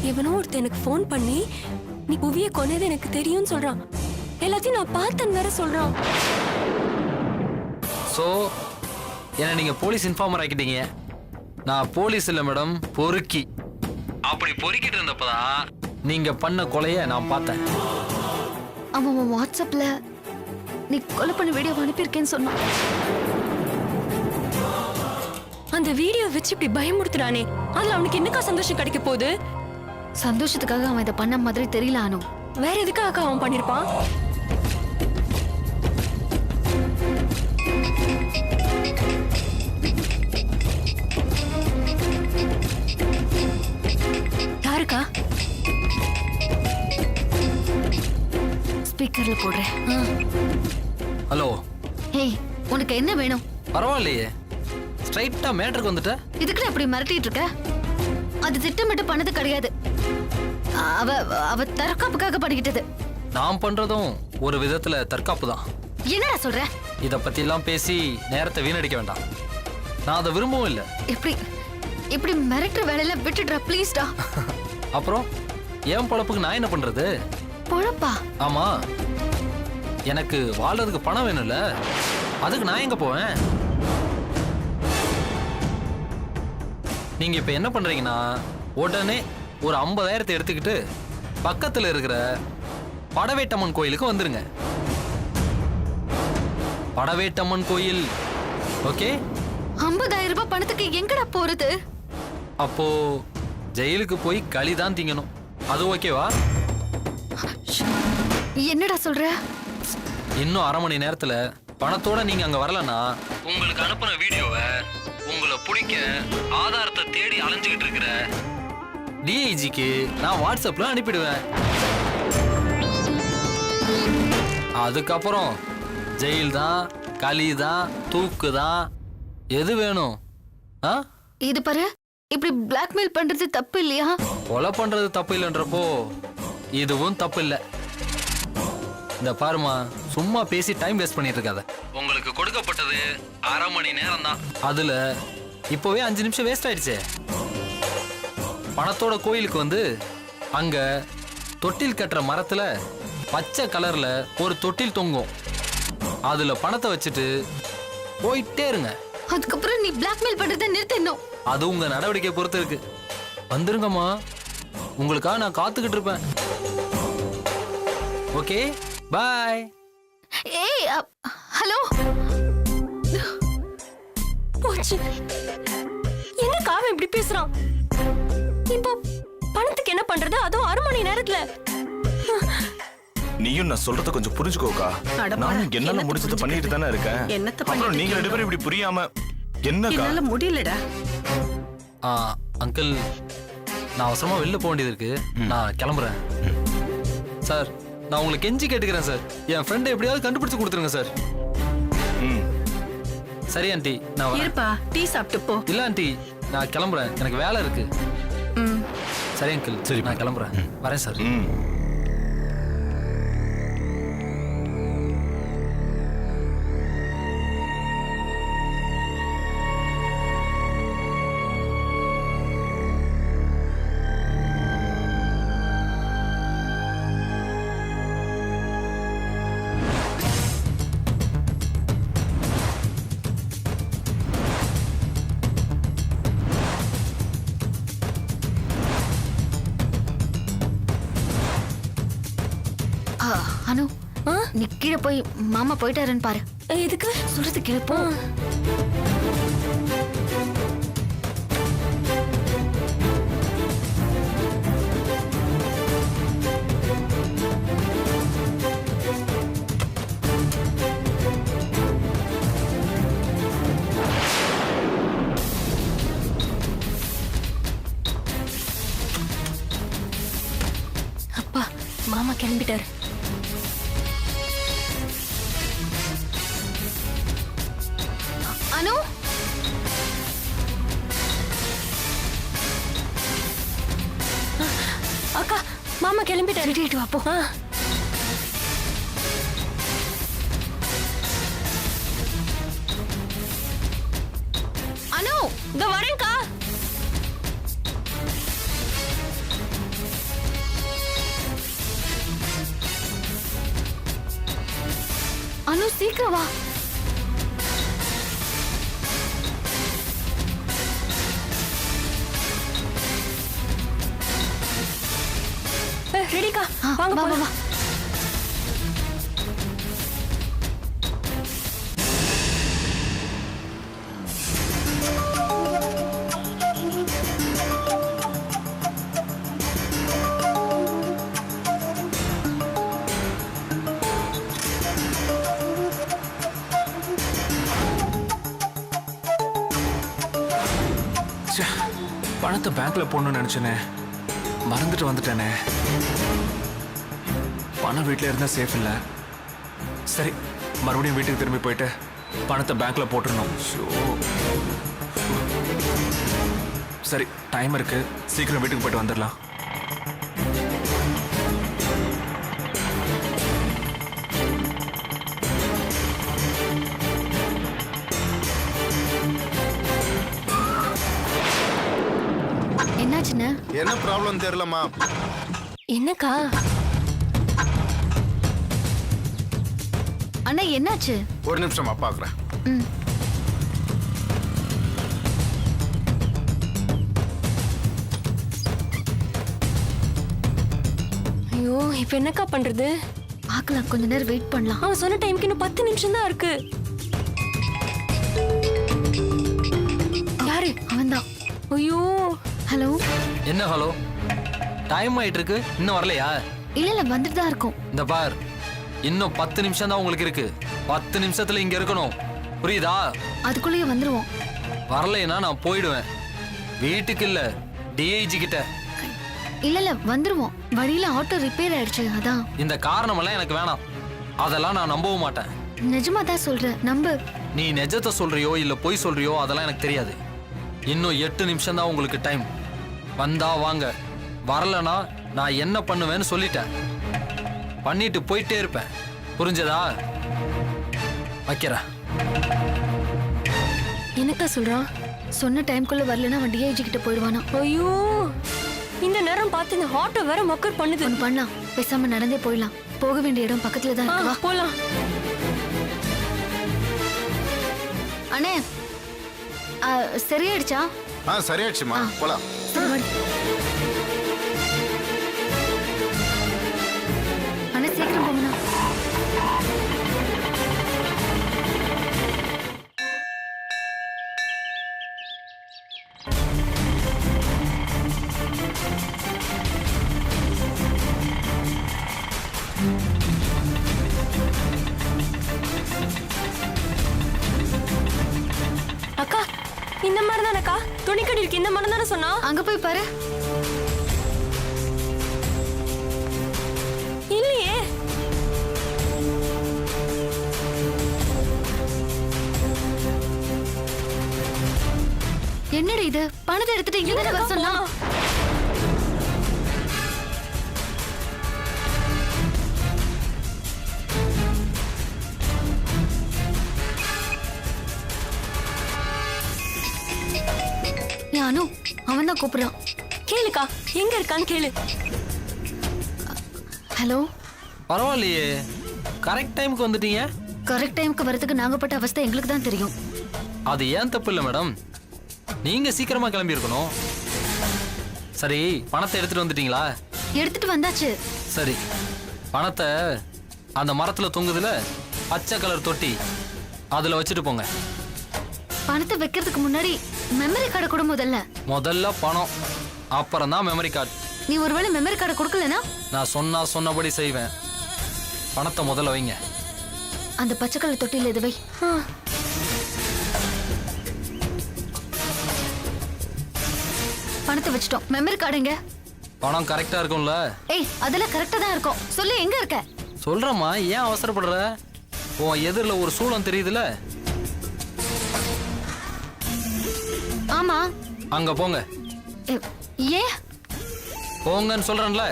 இவனோ ஒருத்தன் எனக்கு ஃபோன் பண்ணி நீ புவியை கொன்னது எனக்கு தெரியும்னு சொல்றான். எல்லாத்தையும் நான் பார்த்தேன்னு வேற சொல்றான். ஸோ என்ன நீங்க போலீஸ் இன்ஃபார்மர் ஆக்கிட்டீங்க. நான் போலீஸ் இல்லை மேடம், பொறுக்கி. அப்படி பொறுக்கிட்டு இருந்தப்பதான் நீங்க பண்ண கொலையை நான் பார்த்தேன். அவன் வாட்ஸ்அப்ல நீ கொலை பண்ண வீடியோ அனுப்பியிருக்கேன்னு சொன்னான். அந்த வீடியோ வச்சு இப்படி பயமுறுத்துறானே, அதுல அவனுக்கு என்னக்கா சந்தோஷம் கிடைக்க போகுது? சந்தோஷத்துக்காக அவன் இதை பண்ண மாதிரி தெரியல அனு. வேற எதுக்காக அவன் பண்ணிருப்பான்? யாருக்கா? ஸ்பீக்கர்ல போடுறேன். ஹலோ. ஏய், உனக்கு என்ன வேணும்? பரவாயில்லையே, ஸ்ட்ரைட்டா மேட்டருக்கு வந்துட்ட. இதுக்கு அப்படி மிரட்டிட்டு இருக்க? அது திட்டமிட்டு பண்ணது கிடையாது. அவ அவ தற்காப்புக்காக பண்ணிக்கிட்டது. நான் பண்றதும் ஒரு விதத்துல தற்காப்பு தான். என்னடா சொல்ற? இத பத்தி எல்லாம் பேசி நேரத்தை வீணடிக்க வேண்டாம். நான் அதை விரும்பவும் இல்லை. இப்படி மிரட்டுற வேலையில விட்டுடுற ப்ளீஸ்டா. அப்புறம் என் பொழப்புக்கு நான் என்ன பண்றது? பொழப்பா? ஆமா, எனக்கு வாழ்றதுக்கு பணம் வேணும்ல, அதுக்கு நான் எங்க போவேன்? நீங்க இப்ப என்ன பண்றீங்கன்னா, உடனே ஒரு 50,000 எடுத்துக்கிட்டு பக்கத்துல இருக்கிற படவேட்டம்மன் கோயிலுக்கு வந்துருங்க. படவேட்டம்மன் கோயில். ஓகே? 50,000 ரூபாய் பணத்துக்கு எங்கடா போறது? அப்போ ஜெயிலுக்கு போய் களிதான் திங்கணும். அது ஓகேவா? என்னடா சொல்ற? இன்னும் 1/2 மணி நேரத்துல பணத்தோட நீங்க அங்க வரலன்னா, உங்களுக்கு அனுப்புன வீடியோவை உங்களை பிடிக்க ஆதாரத்தை தேடி அலைஞ்சுக்கிட்டு இருக்கிற டிஐஜிக்கு நான் வாட்ஸ்அப்ல அனுப்பிடுவேன். அதுக்கப்புறம் ஜெயில் தான், களி தான், தூக்கு தான், எது வேணும்? இது பாரு, இப்படி பிளாக்மெயில் பண்றது தப்பு இல்லையா? கொலை பண்றது தப்பு இல்லைன்றப்போ இதுவும் தப்பு இல்லை. இந்த பாருமா, சும்மா பேசி டைம் வேஸ்ட் பண்ணிட்டு இருக்காத. உங்களுக்கு கொடுக்கப்பட்டது 1/2 மணி நேரம் தான். அதுல இப்போவே 5 நிமிஷம் வேஸ்ட் ஆயிடுச்சே. பணத்தோட கோயிலுக்கு வந்து அங்க தொட்டில் கட்டுற மரத்துல பச்சை கலர்ல ஒரு தொட்டில் தொங்கும். அதுல பணத்தை வச்சுட்டு போயிட்டே இருங்க. அதுக்கப்புறம் நீ பிளாக்மெயில் பண்றதை நிறுத்தணும். அது உங்க நடவடிக்கை பொறுத்து இருக்கு. வந்துருங்கம்மா, உங்களுக்காக நான் காத்துக்கிட்டு இருப்பேன். ஓகே, பாய். ஏய், ஹலோ. போச்சு. என்ன காவன் இப்படி பேசுறான்? இப்போ பணத்துக்கு என்ன பண்றது? அதுவும் 1/2 மணி நேரத்துல. நீயும் நான் சொல்றத கொஞ்சம் புரிஞ்சுக்கோக்கா. நான் என்னால முடிச்சத பண்ணிட்டு தானே இருக்கேன். அப்புறம் நீங்க 2 பேரும் இப்படி புரியாம என்னக்கா? என்னால முடியலடா. அங்கிள், நான் அவசரமா வெளில போக வேண்டியது இருக்கு. நான் கிளம்புறேன் சார். நான் உங்களுக்கு கெஞ்சி கேட்டுக்கிறேன் சார். என் ஃப்ரெண்டை எப்படியாவது கண்டுபிடிச்சு கொடுத்துருங்க சார். சரி ஆண்டி, நான் இருப்பா, டீ சாப்பிட்டு போ. இல்ல ஆண்டி, நான் கிளம்புறேன், எனக்கு வேலை இருக்கு. சரி அங்கிள், சரி நான் கிளம்புறேன், வரேன் சார். அனு, நீ கீழே போய் மாமா போயிட்டாருன்னு பாரு. எதுக்கு சொல்றது கீழே போ. அப்பா, மாமா கிளம்பிட்டாரு. அனு, அக்கா, மாமா கிளம்பிட்டாரு. ரெடி வா போ. அனு சீக்கிரம் வா. ரெடிக்கா ஆ, வாங்க வா வா போலாம். வா. ச்சே, பணத்தை பேங்க்ல போடணும்னு நினைச்சேனே, மறந்துட்டு வந்துட்டேனே. பணம் வீட்டில் இருந்தா சேஃப் இல்லை. சரி, மறுபடியும் வீட்டுக்கு திரும்பி போயிட்டு பணத்தை பேங்க்ல போட்டுருணும். ஷோ. சரி, டைம் இருக்கு, சீக்கிரம் வீட்டுக்கு போயிட்டு வந்துடலாம். என்னாச்சுன்னு? என்ன ப்ராப்ளம் தெரியலம்மா. என்னக்கா? அண்ணா என்னாச்சு? ஒரு நிமிஷமா பாக்குறேன். ம். ஐயோ இப்ப என்னக்கா பண்றது? பார்க்கலாம், கொஞ்ச நேரம் வெயிட் பண்ணலாம். அவன் சொன்ன டைம்க்கு இன்னும் 10 நிமிஷம் தான் இருக்கு. யாரு? அவன்தான். ஐயோ ஹலோ. என்ன ஹலோ? டைம் ஆயிட்டு இருக்கு, இன்னும் வரலையா? இல்ல இல்ல, வந்துட்டு தான் இருக்கும். இந்த பார், இன்னும் 10 நிமிஷம் தான் உங்களுக்கு இருக்கு. 10 நிமிஷத்துல இங்க இருக்கணும், புரியுதா? அதுக்குள்ளேயே வந்துருவோம். வரலைன்னா நான் போயிடுவேன். வீட்டுக்கு இல்ல, டிஐஜி கிட்ட. இல்ல இல்ல, வந்துருவோம். வழியில ஆட்டோ ரிப்பேர் ஆயிடுச்சு, அதான். இந்த காரணமெல்லாம் எனக்கு வேணாம். அதெல்லாம் நான் நம்பவும் மாட்டேன். நிஜமா தான் சொல்றேன், நம்பு. நீ நிஜத்தை சொல்றியோ இல்ல பொய் சொல்றியோ அதெல்லாம் எனக்கு தெரியாது. இன்னும் 8 நிமிஷம் தான் உங்களுக்கு டைம். வந்தா வாங்க, வரலனா நான் என்ன பண்ணுவேன்னு சொல்லிட்டேன். பண்ணிட்டு போயிட்டே இருப்பேன், புரிஞ்சதா? வைக்கிறேன். என்னக்கா சொல்றான்? சொன்ன டைம்குள்ள வரலன்னா அவன் டிஐஜி கிட்ட போயிடுவானா. ஐயோ இந்த நேரம் பார்த்து இந்த ஆட்டோ வேற மக்கர் பண்ணுது. ஒண்ணு பண்ணலாம், பேசாம நடந்தே போயிடலாம். போக வேண்டிய இடம் பக்கத்துல தான் இருக்கு. வா. போலாம். அண்ணே, சரியாயிடுச்சா? சரியாயிடுச்சுமா, போலாம். சரி, வாடி. அண்ணே சீக்கிரம் போங்கண்ணா. அக்கா இந்த மாதிரி தானக்கா துணிக்கடி இருக்கு, இந்த மாதிரி தானே சொன்னா? அங்க போய் பாரு. இல்லையே. என்னடி இது? பணத்தை எடுத்துட்டு இங்க தானே வர சொன்னா? அனு, அவன் தான் கூப்பிடுறான். கேளுக்கா, எங்க இருக்கான்னு கேளு. ஹலோ. பரவாயில்லையே, கரெக்ட் டைமுக்கு வந்துட்டீங்க. கரெக்ட் டைமுக்கு வரதுக்கு நாங்க பட்ட அவஸ்தை எங்களுக்கு தான் தெரியும். அது ஏன் தப்பு இல்லை மேடம், நீங்க சீக்கிரமா கிளம்பி இருக்கணும். சரி, பணத்தை எடுத்துட்டு வந்துட்டீங்களா? எடுத்துட்டு வந்தாச்சு. சரி, பணத்தை அந்த மரத்துல தொங்குதுல பச்சை கலர் தொட்டி, அதுல வச்சுட்டு போங்க. பணத்தை வைக்கிறதுக்கு முன்னாடி மெமரி கார்டை கொடு முதல்ல. முதல்ல பணம், அப்புறம் தான் மெமரி கார்டு. நீ ஒருவேளை மெமரி கார்டை கொடுக்கலனா? நான் சொன்னபடி செய்வேன். பணத்தை முதல்ல வைங்க. அந்த பச்சை கலர் தொட்டியில இது வை. பணத்தை வச்சிட்டோம். மெமரி கார்டு எங்க? பணம் கரெக்டா இருக்கும்ல? ஏய், அதெல்லாம் கரெக்டா தான் இருக்கும். சொல்லு, எங்க இருக்க? சொல்றேம்மா, ஏன் அவசரப்படுற? உன் எதிரில் ஒரு சூளம் தெரியுதுல, ஆமா. அங்க போங்க. ஏன்? போங்கன்னு சொல்றேன்ல.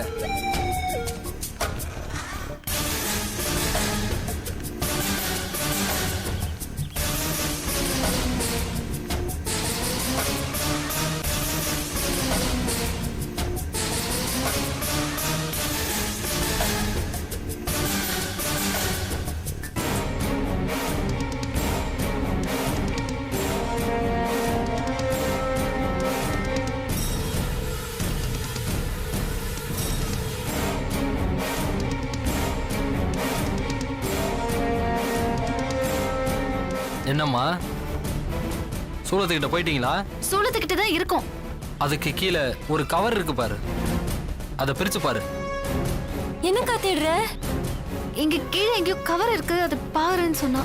என்னம்மா சூளத்துக்கிட்ட போயிட்டீங்களா? சூளத்துக்கிட்ட தான் இருக்கும். அதுக்கு கீழே ஒரு கவர் இருக்கு பாரு, அதை பிரிச்சு பாரு. என்னக்கா தேடுற? இங்க கீழே எங்கேயோ கவர் இருக்கு, அது பாருன்னு சொன்னா.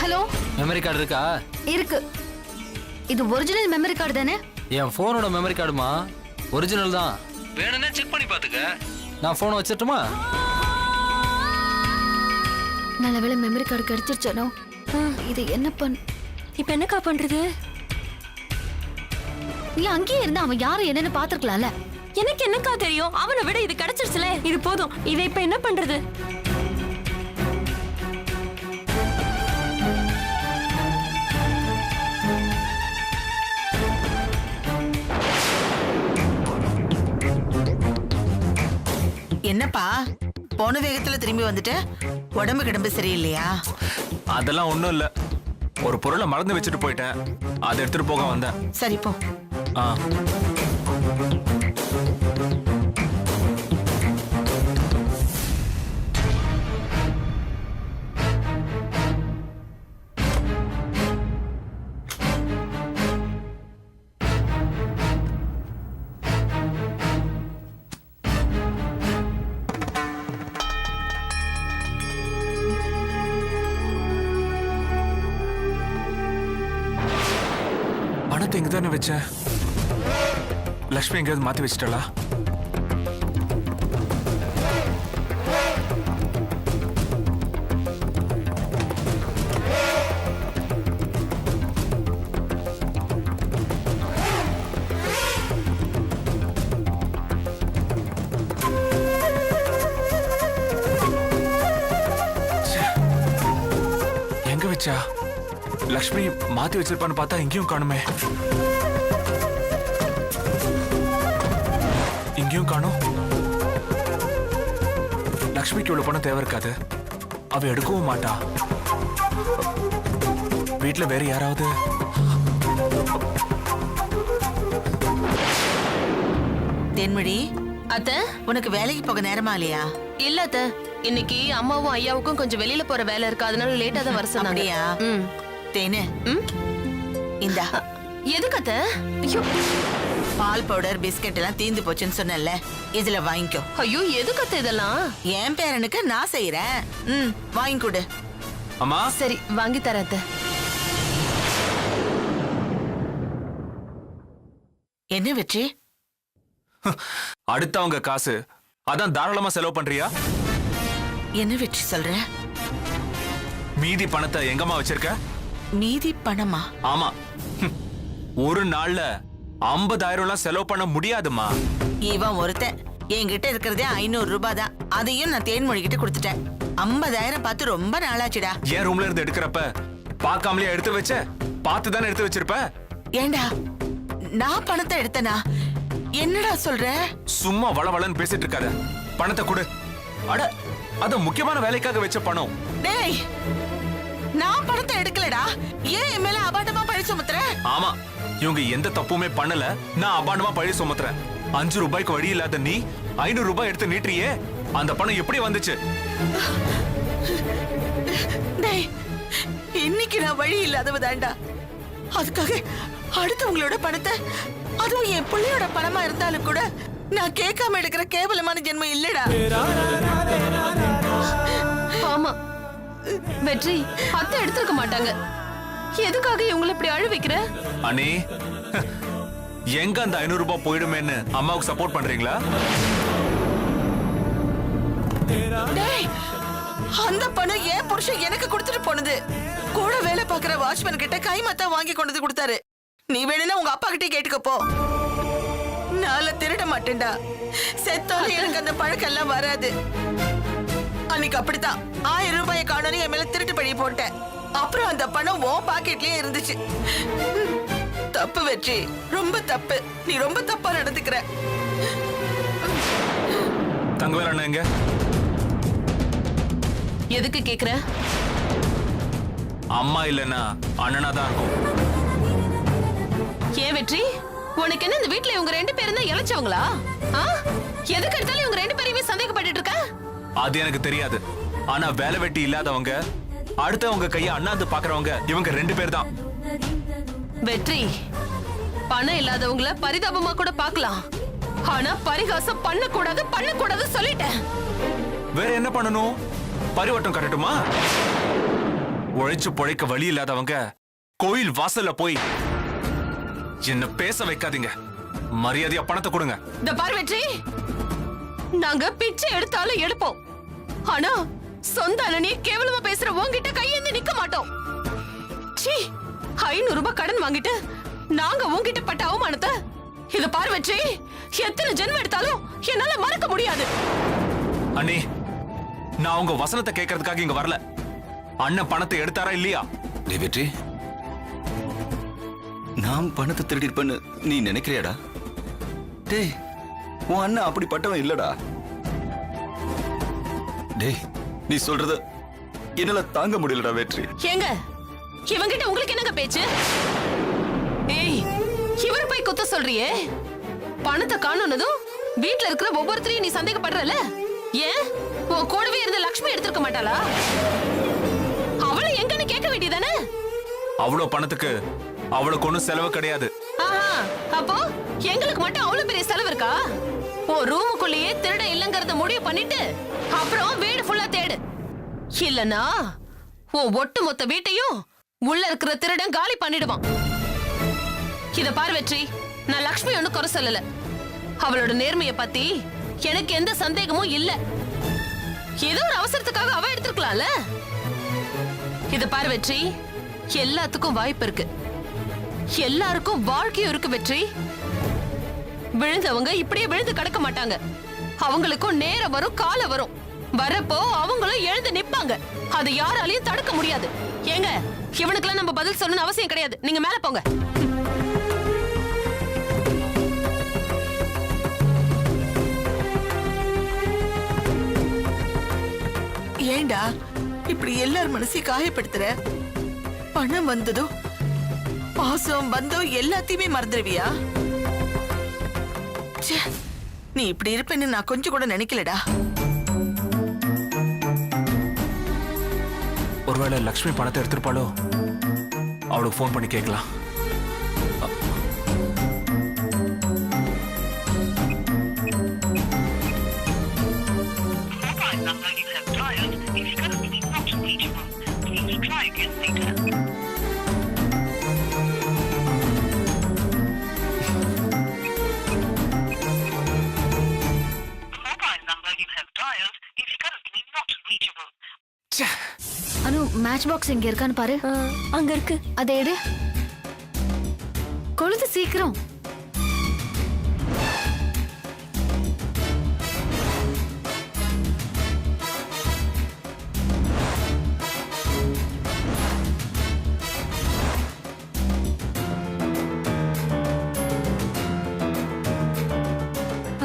ஹலோ, மெமரி கார்டு இருக்கா? இருக்கு. இது ஒரிஜினல் மெமரி கார்டு தானே? என் போனோட மெமரி கார்டுமா, ஒரிஜினல் தான். வேணும்னா செக் பண்ணி பாத்துக்க. நான் போனை வச்சிட்டுமா? நல்ல வேளை மெமரி கார்டு கிடைச்சிருச்சானோ. இது என்ன இப்ப என்னக்கா பண்றது? நீ அங்கேயே இருந்தா அவன் யாரு என்னன்னு பாத்துருக்கலாம்ல. எனக்கு என்னக்கா தெரியும்? அவனை விட இது கிடைச்சிருச்சுல, இது போதும். இதை இப்ப என்ன பண்றது? என்னப்பா போன வேகத்துல திரும்பி வந்துட்ட? உடம்பு கிடம்பு சரியில்லையா? அதெல்லாம் ஒண்ணும் இல்ல, ஒரு பொருளை மறந்து வச்சுட்டு போயிட்டேன், அதை எடுத்துட்டு போக வந்தேன். சரி போ. ஆ. பணத்தை எங்க தானே வச்சேன்? லக்ஷ்மி எங்கேயாவது மாத்தி வச்சிட்டாளா? எங்க வச்சா? லக்ஷ்மி மாத்தி வச்சிருப்பான்னு பார்த்தா எங்கேயும் காணுமே. இங்கேயும் காணும். லக்ஷ்மிக்கு இவ்வளவு பணம் தேவை இருக்காது, அவ எடுக்கவும் மாட்டா. வீட்டுல வேற யாராவது? தென்மொழி, அத்த, உனக்கு வேலைக்கு போக நேரமா இல்லையா? இல்ல அத்த, இன்னைக்கு அம்மாவும் ஐயாவுக்கும் கொஞ்சம் வெளியில போற வேலை இருக்கு, அதனால லேட்டா தான் வர சொன்னாங்க. அப்படியா? ம். தேனு, ம்? இந்தா எதுக்கு அத்த? ஐயோ, பால் பவுடர் பிஸ்கட் எல்லாம் தீந்து போச்சுன்னு சொன்னல, இதுல வாங்கிக்கோ. ஐயோ, எதுக்கு அத்த இதெல்லாம்? என் பேரனுக்கு நான் செய்யறேன். ம், வாங்கி கொடு. அம்மா சரி, வாங்கி தரேன் அத்த. என்ன வெற்றி? அடுத்தவங்க காசு, அதான் தாராளமா செலவு பண்றியா? என்ன வெற்றி சொல்ற? மீதி பணத்தை எங்கம்மா வச்சிருக்க? மீதி பணமா? ஆமா, ஒரு நாள்ல 50,000 செலவு பண்ண முடியாதுமா. இவன் ஒருத்தன் என்கிட்ட இருக்கிறதே 500 ரூபாய் தான். அதையும் நான் தேன்மொழி கிட்ட கொடுத்துட்டேன். 50,000 பார்த்து ரொம்ப நாளாச்சுடா. என் ரூம்ல இருந்து எடுக்கிறப்ப பார்க்காமலே எடுத்து வச்ச? பார்த்து தானே எடுத்து வச்சிருப்ப. ஏண்டா நான் பணத்தை எடுத்தனா? என்னடா சொல்ற? சும்மா வளவளன்னு பேசிட்டு இருக்காத, பணத்தை கொடு. அட, அது முக்கியமான வேலைக்காக வச்ச பணம். டேய், நான் பணத்தை எடுக்கலடா. ஏன் என் மேல அபாண்டமா பழி சுமத்துற? ஆமா, இவங்க எந்த தப்புமே பண்ணல, நான் அபாண்டமா பழி சுமத்துறேன். 5 ரூபாய்க்கு வழி இல்லாத நீ 500 ரூபாய் எடுத்து நீட்டுறியே, அந்த பணம் எப்படி வந்துச்சு? டேய், இன்னைக்கு நான் வழி இல்லாதவதாண்டா. அதுக்காக அடுத்தவங்களோட பணத்தை, அதுவும் என் பிள்ளையோட பணமா இருந்தாலும் கூட நான் கேட்காம எடுக்கிற கேவலமான ஜென்மம் இல்லடா. ஆமா வெற்றி, அத்தை எடுத்திருக்க மாட்டாங்க. எதுக்காக இவங்களை இப்படி அழ வைக்கிற? அண்ணே, எங்க அந்த 500 ரூபாய் போயிடுமேன்னு அம்மாவுக்கு சப்போர்ட் பண்றீங்களா? டேய், அந்த பணம் என் புருஷன் எனக்கு கொடுத்துட்டு போனது. கூட வேலை பார்க்கிற வாட்ச்மேன் கிட்ட கைமாத்தா வாங்கி கொண்டு வந்து கொடுத்தாரு. நீ வேணும்னா உங்க அப்பா கிட்டே கேட்டுக்க போ. நாளை திருட மாட்டேன்டா. செத்தோல எனக்கு அந்த பழக்கம் எல்லாம் வராது. அன்னைக்கு அப்படித்தான் 1000 ரூபாயை காணோன்னு என் மேல திருட்டு பழி போட்டேன். அப்புறம் அந்த பணம் உன் பாக்கெட்லயே இருந்துச்சு. தப்பு வெற்றி, ரொம்ப தப்பு. நீ ரொம்ப தப்பா நடந்துக்கிற. தங்கவேல் அண்ணா எங்க? எதுக்கு கேக்குற? அம்மா இல்லைன்னா அண்ணனா தான் இருக்கும். ஏன் வெற்றி, உனக்கு என்ன இந்த வீட்ல இவங்க 2 பேரும் தான் இழைச்சவங்களா? எதுக்கு எடுத்தாலும் இவங்க 2 பேரையுமே சந்தேகப்பட்டுட்டு இருக்க? அது எனக்கு தெரியாது. ஆனா வேலை வெட்டி இல்லாதவங்க, அடுத்தவங்க கைய அண்ணாந்து பாக்குறவங்க இவங்க 2 பேர் தான். வெற்றி, பணம் இல்லாதவங்கள பரிதாபமா கூட பார்க்கலாம். ஆனா பரிகாசம் பண்ணக்கூடாது சொல்லிட்டேன். வேற என்ன பண்ணணும்? பரிவட்டம் கட்டட்டுமா? உழைச்சு பொழைக்க வழி இல்லாதவங்க கோயில் வாசல்ல போய் என்ன பேச வைக்காதீங்க. மரியாதையா பணத்தை கொடுங்க. இந்த பார் வெற்றி, நாங்க பிச்சை எடுத்தாலும் எடுப்போம். ஆனா சொந்த அண்ணனையே கேவலமா பேசுற உன்கிட்ட கையேந்தி நிக்க மாட்டோம். சீ, 500 ரூபாய் கடன் வாங்கிட்டு நாங்க உன்கிட்ட பட்ட அவமானத்தை இத பார் வெற்றி, எத்தனை ஜென்மம் எடுத்தாலும் என்னால மறக்க முடியாது. அண்ணே, நான் உங்க வசனத்தை கேட்கறதுக்காக இங்க வரல. அண்ணன் பணத்தை எடுத்தாரா இல்லையா? டேய் வெற்றி, நான் பணத்தை திருடிருப்பேன்னு நீ நினைக்கிறியாடா? டேய், உன் அண்ணன் அப்படிப்பட்டவன் இல்லடா. டேய், நீ சொல்றத என்னால தாங்க முடியலடா வெற்றி. ஏங்க, இவங்கிட்ட உங்களுக்கு என்னங்க பேச்சு? ஏய், இவர் போய் குத்த சொல்றியே? பணத்தை காணோனதும் வீட்ல இருக்கிற ஒவ்வொருத்தரையும் நீ சந்தேகப்படுறல? ஏன் உன் கூடவே இருந்த லக்ஷ்மி எடுத்திருக்க மாட்டாளா? அவளை எங்கன்னு கேட்க வேண்டியதானே? அவ்வளவு பணத்துக்கு அவளுக்கு ஒண்ணும் செலவு கிடையாது. அப்போ எங்களுக்கு மட்டும் அவ்வளவு பெரிய செலவு இருக்கா? உன் ரூமுக்குள்ளேயே திருட இல்லங்கறத முடிவு பண்ணிட்டு அப்புறம் வீடு ஃபுல்லா தேடு. இல்லனா உன் ஒட்டு மொத்த வீட்டையும் உள்ள இருக்கிற திருடன் காலி பண்ணிடுவான். இத பார் வெற்றி, நான் லக்ஷ்மி ஒண்ணு குறை சொல்லல. அவளோட நேர்மைய பத்தி எனக்கு எந்த சந்தேகமும் இல்ல. ஏதோ ஒரு அவசரத்துக்காக அவ எடுத்துக்கலாம்ல. இத பார் வெற்றி, எல்லாத்துக்கும் வாய்ப்பு இருக்கு. எல்லாருக்கும் வாழ்க்கையும் இருக்கு வெற்றி. விழுந்தவங்க இப்படியே விழுந்து கிடக்க மாட்டாங்க. அவங்களுக்கும் நேரம் வரும், காலம் வரும். வரப்போ அவங்களும் எழுந்து நிப்பாங்க. அதை யாராலையும் தடுக்க முடியாது. ஏங்க, இவனுக்கெல்லாம் நம்ம பதில் சொல்லணும்னு அவசியம் கிடையாது. நீங்க மேல போங்க. ஏண்டா இப்படி எல்லார் மனசையும் காயப்படுத்துற? பணம் வந்ததோ பாசம் வந்தோ எல்லாத்தையுமே மறந்துடுவியா? ச்சே, நீ இப்படி இருப்பேன்னு நான் கொஞ்சம் கூட நினைக்கலடா. ஒருவேளை லக்ஷ்மி பணத்தை எடுத்திருப்பாளோ? அவளுக்கு ஃபோன் பண்ணி கேட்கலாம். அனு, மேட்ச் பாக்ஸ் எங்க இருக்கான்னு பாரு. அங்க இருக்கு. அதை எடு. கொழுது சீக்கிரம்.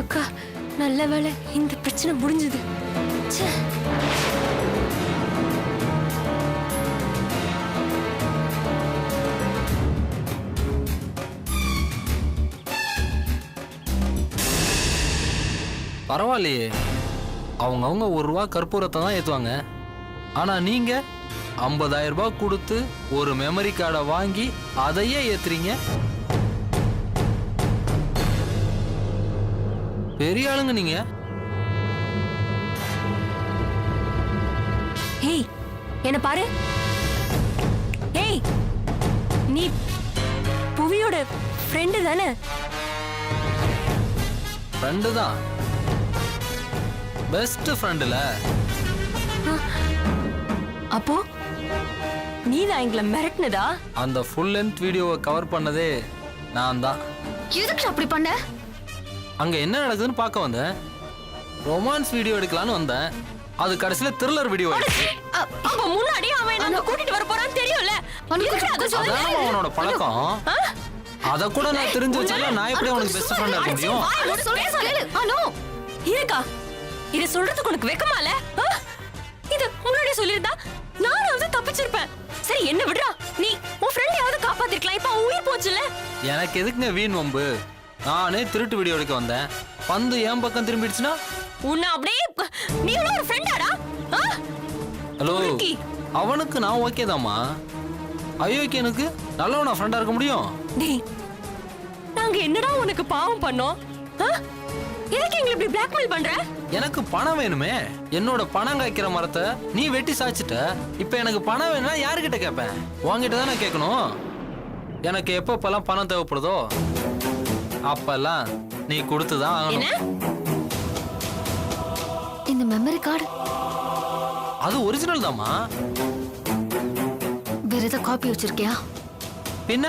அக்கா, நல்ல வேளை இந்த பிரச்சனை முடிஞ்சது. ச்சே. பரவாயில்லையே, அவங்க 1 ரூபா கற்பூரத்தை தான் ஏத்துவாங்க. ஆனா நீங்க 50,000 ரூபாய் கொடுத்து ஒரு மெமரி கார்டை வாங்கி அதையே ஏத்துறீங்க. பெரிய ஆளுங்க நீங்க. ஏய், என்ன பாரு. ஏய், நீ புவியோட ஃப்ரெண்டு தானே? ஃப்ரெண்டு தான், பெஸ்ட் ஃப்ரெண்டுல. அப்போ நீதான் எங்களை மிரட்டினதா? அந்த ஃபுல் லென்த் வீடியோவை கவர் பண்ணதே நான் தான். எதுக்கு அப்படி பண்ண? அங்க என்ன நடக்குதுன்னு பார்க்க வந்தேன். ரொமான்ஸ் வீடியோ எடுக்கலான்னு வந்தேன். அது கடைசியில த்ரில்லர் வீடியோ ஆயிடுச்சு. அப்ப முன்னாடி அவன் என்ன கூட்டிட்டு வர போறான்னு தெரியும்ல. அதான் அவனோட பழக்கம். அத கூட நான் தெரிஞ்சு வச்சாலும் நான் எப்படி அவனுக்கு பெஸ்ட் ஃப்ரெண்டா இருக்க முடியும்? இருக்கா? இத சொல்றதுக்கு உனக்கு வெக்கமா இல்ல? இது முன்னாடியே சொல்லிருந்தா நானும் வந்து தப்பிச்சிருப்பேன். சரி, டேய் என்ன விடுறா நீ உன் ஃப்ரெண்டையாவது காப்பாத்திருக்கலாம் இப்ப அவன் உயிர் போச்சுல எனக்கு எதுக்குங்க வீண் வம்பு? நானே திருட்டு வீடியோ எடுக்க வந்தேன். பந்து என் பக்கம் திரும்பிடுச்சுன்னா? உன்னை அப்படியே நீ ஒரு ஃப்ரெண்டாடா ஹலோ, உருக்கி. அவனுக்கு நான் ஓகே தாம்மா. அயோக்கியனுக்கு நல்லவனா ஃப்ரெண்டா இருக்க முடியும்? டேய் நாங்க என்னடா உனக்கு பாவம் பண்ணோம்? எதுக்கு எங்களை இப்படி பிளாக்மெயில் பண்ற? எனக்கு பணம் வேணுமே. என்னோட பணம் காய்க்கிற மரத்தை நீ வெட்டி சாய்ச்சிட்ட. இப்ப எனக்கு பணம் வேணும்னா யாருக்கிட்ட கேட்பேன்? உன்கிட்ட தான் நான் கேட்கணும். எனக்கு எப்பப்பெல்லாம் பணம் தேவைப்படுதோ அப்பெல்லாம் நீ கொடுத்துதான் என்ன? ஆகணும். இந்த மெமரி கார்டு அது ஒரிஜினல் தாம்மா. வேற ஏதாவது காப்பி வச்சிருக்கியா? பின்ன